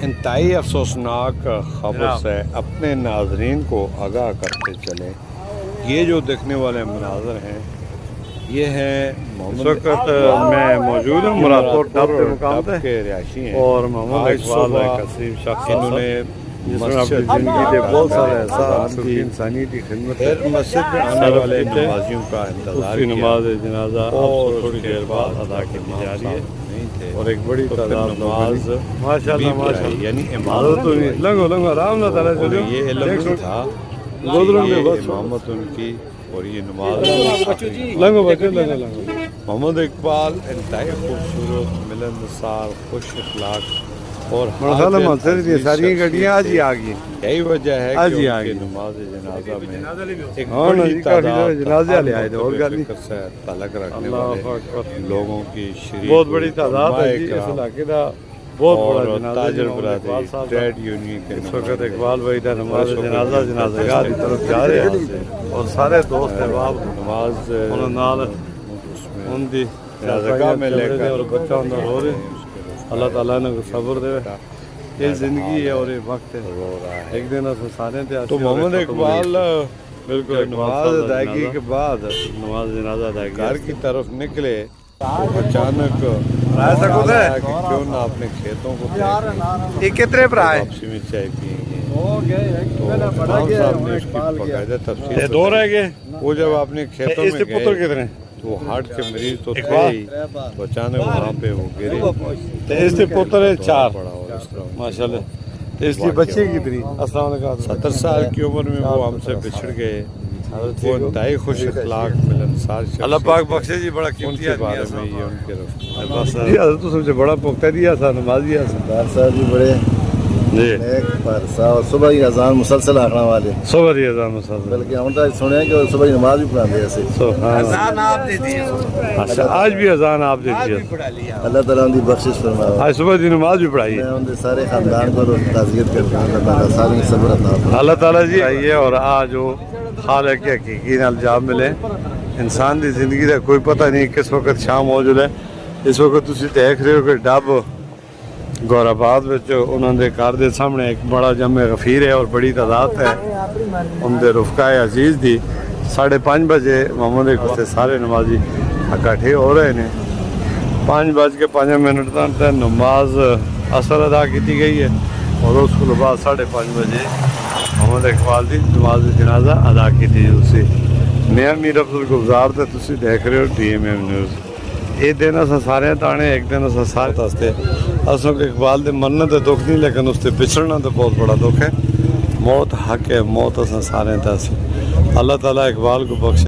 انتہائی افسوسناک خبر سے اپنے ناظرین کو آگاہ کرتے چلیں، یہ جو دیکھنے والے مناظر ہیں یہ ہے اس وقت میں موجود ہوں مرادپور ڈب کے مقام ڈب پہ کے رہائشی ہیں۔ اور محمد آج اقبال صبح ایک عظیم شخص انہوں نے جس میں اپنی زندگی کے بہت سارے احساس کی انسانیت کی خدمت پھر مسجد میں آنے والے نمازیوں کا انتظار اس کی کیا نماز جنازہ اب اور تھوڑی دیر بعد ادا کی جا رہی ہے نہیں تھے اور ایک بڑی تو پھر تعداد نماز ماشاءاللہ ماشاءاللہ یعنی حضرت امامت تو لنگو لنگو آرام نہ تعالیٰ چلو یہ علم نہیں تھا گودروں کہ میں یہ بس امامت ان کی اور یہ نماز لنگو بچے لنگو لنگو محمد اقبال انتہائی خوبصورت ملنسار خوش اخلاق اور مرحلہ منصر یہ ساری گڈیاں آج ہی آ گئی یہی وجہ ہے آج کہ ہی ان آ کے گئی نماز جنازہ میں ایک ہاں نا بڑی جی، کافی تعداد جنازے والے آئے تھے اور مختلف گل فکر سے تعلق رکھنے اللہ والے اکبر لوگوں کی شریک بہت بڑی تعداد ہے علماء جی اس کرام علاقے کا بہت اور بڑا جنازہ تاجر محمد اقبال برادری صاحب ٹریڈ یونین کے اس وقت نمائندے اقبال بھائی کا نماز اس وقت جنازہ جنازہ گاہ کی طرف جا رہے ہیں اور سارے دوست احباب نماز انہوں نال اس میں ان دی جنازہ گاہ میں لے کر اور بچہ اندر رو رہے اللہ تعالیٰ نے صبر دے یہ زندگی ہے اور یہ وقت ہے رو رہا ہے۔ ایک دن اسے سارے تھے تو محمد اقبال بالکل نماز ادائیگی کے بعد نماز جنازہ ادا کیا گھر کی طرف نکلے تو اچانک ایسا کچھ ہے؟ کہ کیوں نہ اپنے کھیتوں کو دیکھیں، یہ کتنے پر آئے واپسی میں چائے پیئیں گے تو امام صاحب نے اس کی باقاعدہ تفصیل یہ دو رہ گئے وہ جب اپنے کھیتوں اس میں کے پتر گئے کتنے تو ہارٹ کے مریض تو تھے اقبال۔ ہی تو اچانک وہاں پہ وہ گرے اس کے پتر ہے چار پڑا اور اس طرح ماشاء اللہ اس کی بچی کتنی السلام علیکم 70 سال کی عمر میں وہ ہم سے بچھڑ گئے۔ وہ انتہائی خوش اخلاق ملنسار اللہ شخصیت پاک تھے۔ بخشے جی بڑا ان قیمتی کے آدمی بارے ہے میں یہ ان کے رفت بس جی حضرت تو سب سے بڑا پختہ سا نمازی ہے صاحب جی بڑے جی نیک پرسا اور صبح ہی اذان مسلسل آخنا والے صبح دی اذان مسلسل بلکہ ہم تو سنے کہ صبح ہی نماز بھی پڑھاتے ایسے سبحان اچھا آج بھی اذان آپ دیتی ہے اللہ تعالیٰ ان کی بخشش فرماؤ آج صبح دی نماز بھی پڑھائی میں ہے ان کے سارے خاندان کو تعزیت کرتا ہوں اللہ تعالیٰ ساری صبر عطا فرمائے۔ اللہ تعالیٰ جی آئیے اور آج وہ خالق کے حقیقی نال جاب ملے انسان دی زندگی کا کوئی پتہ نہیں کس وقت شام ہو جلے اس وقت تسی دیکھ رہے ہو کہ ڈب گورآباد انہوں نے گھر دے سامنے ایک بڑا جمع غفیر ہے اور بڑی تعداد ہے ان دے رفقہ عزیز دی 5:30 بجے محمد اقبال سارے نمازی اکٹھے ہو رہے ہیں 5:05 تک نماز اثر ادا کی گئی ہے اور اس کو بعد 5:30 بجے محمد اقبال دی نماز جنازہ ادا کی تھی اسی میں امیر عبدالگزار تے تسی دیکھ رہے ہو DMM نیوز یہ دن اصل سارے تانے ایک دن اصل سارے تستے اصل کہ اقبال دے مرنے تے دکھ نہیں لیکن اس تے پچھڑنا تے بہت بڑا دکھ ہے موت حق ہے موت اصل سارے تاسی اللہ تعالیٰ اقبال کو بخشے